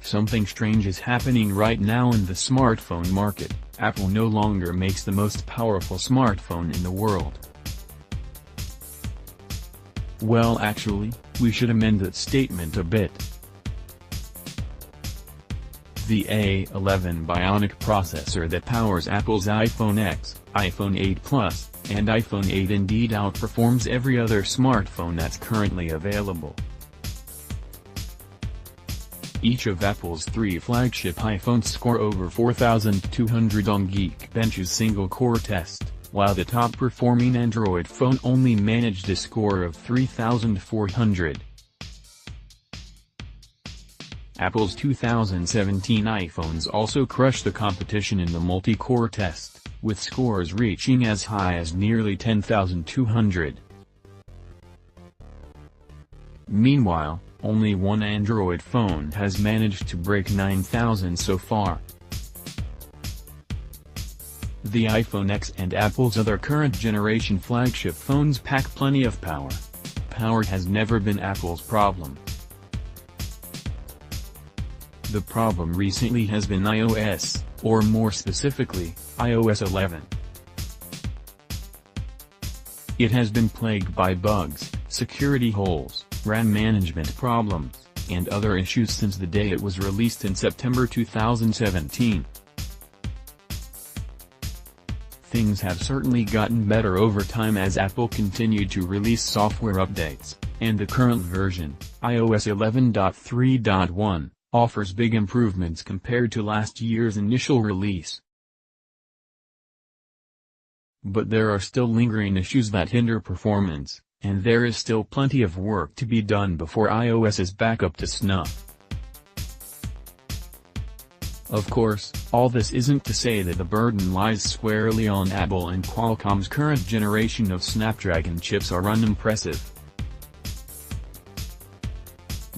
Something strange is happening right now in the smartphone market. Apple no longer makes the most powerful smartphone in the world. Well, actually, we should amend that statement a bit. The A11 Bionic processor that powers Apple's iPhone X, iPhone 8 Plus, and iPhone 8 indeed outperforms every other smartphone that's currently available. Each of Apple's three flagship iPhones score over 4,200 on Geekbench's single-core test, while the top-performing Android phone only managed a score of 3,400. Apple's 2017 iPhones also crushed the competition in the multi-core test, with scores reaching as high as nearly 10,200. Meanwhile, only one Android phone has managed to break 9,000 so far. The iPhone X and Apple's other current-generation flagship phones pack plenty of power. Power has never been Apple's problem. The problem recently has been iOS, or more specifically, iOS 11. It has been plagued by bugs, security holes, RAM management problems, and other issues since the day it was released in September 2017. Things have certainly gotten better over time as Apple continued to release software updates, and the current version, iOS 11.3.1, offers big improvements compared to last year's initial release. But there are still lingering issues that hinder performance, and there is still plenty of work to be done before iOS is back up to snuff. Of course, all this isn't to say that the burden lies squarely on Apple and Qualcomm's current generation of Snapdragon chips are unimpressive.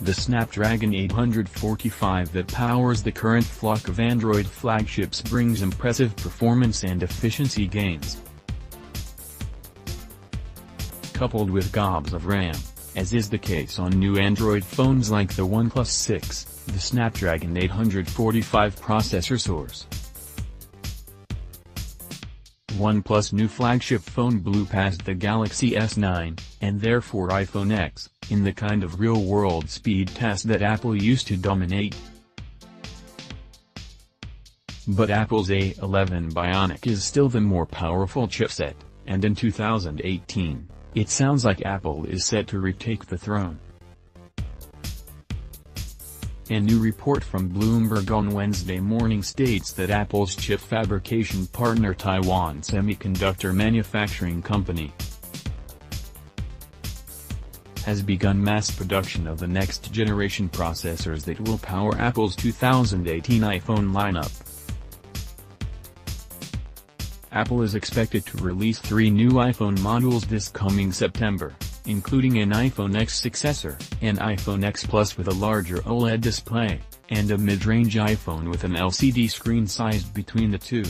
The Snapdragon 845 that powers the current flock of Android flagships brings impressive performance and efficiency gains. Coupled with gobs of RAM, as is the case on new Android phones like the OnePlus 6, the Snapdragon 845 processor soars. OnePlus' new flagship phone blew past the Galaxy S9, and therefore iPhone X, in the kind of real-world speed test that Apple used to dominate. But Apple's A11 Bionic is still the more powerful chipset, and in 2018, it sounds like Apple is set to retake the throne. A new report from Bloomberg on Wednesday morning states that Apple's chip fabrication partner Taiwan Semiconductor Manufacturing Company has begun mass production of the next-generation processors that will power Apple's 2018 iPhone lineup. Apple is expected to release 3 new iPhone models this coming September, including an iPhone X successor, an iPhone X Plus with a larger OLED display, and a mid-range iPhone with an LCD screen sized between the two.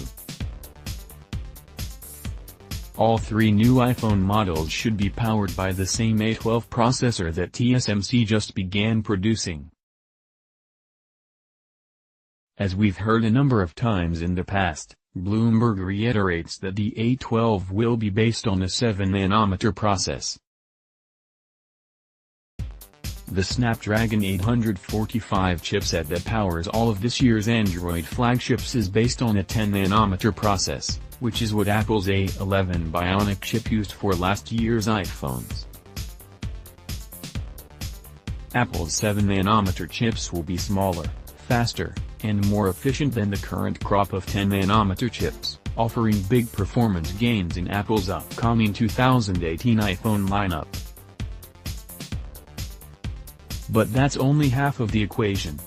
All 3 new iPhone models should be powered by the same A12 processor that TSMC just began producing. As we've heard a number of times in the past, Bloomberg reiterates that the A12 will be based on a 7nm process. The Snapdragon 845 chipset that powers all of this year's Android flagships is based on a 10nm process, which is what Apple's A11 Bionic chip used for last year's iPhones. Apple's 7nm chips will be smaller, faster, and more efficient than the current crop of 10nm chips, offering big performance gains in Apple's upcoming 2018 iPhone lineup. But that's only half of the equation.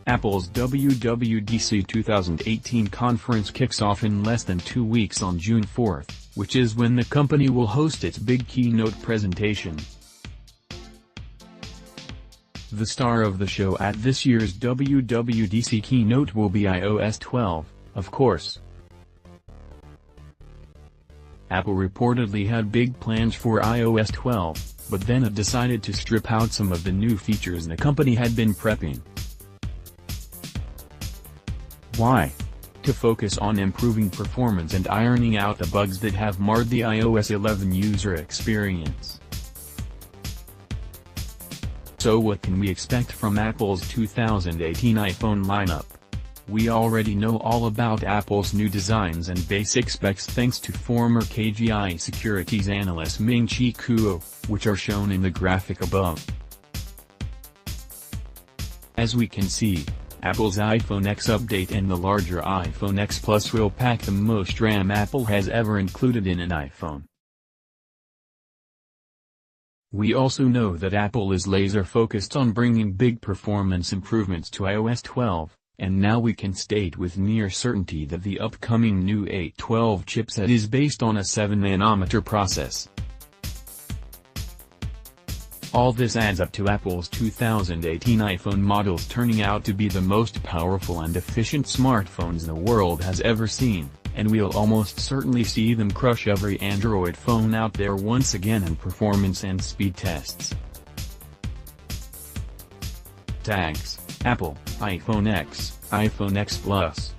Apple's WWDC 2018 conference kicks off in less than 2 weeks on June 4, which is when the company will host its big keynote presentation. The star of the show at this year's WWDC keynote will be iOS 12, of course. Apple reportedly had big plans for iOS 12, but then it decided to strip out some of the new features the company had been prepping. Why? To focus on improving performance and ironing out the bugs that have marred the iOS 11 user experience. So what can we expect from Apple's 2018 iPhone lineup? We already know all about Apple's new designs and basic specs thanks to former KGI securities analyst Ming-Chi Kuo, which are shown in the graphic above. As we can see, Apple's iPhone X update and the larger iPhone X Plus will pack the most RAM Apple has ever included in an iPhone. We also know that Apple is laser-focused on bringing big performance improvements to iOS 12, and now we can state with near certainty that the upcoming new A12 chipset is based on a 7nm process. All this adds up to Apple's 2018 iPhone models turning out to be the most powerful and efficient smartphones the world has ever seen, and we'll almost certainly see them crush every Android phone out there once again in performance and speed tests. Tags: Apple, iPhone X, iPhone X Plus.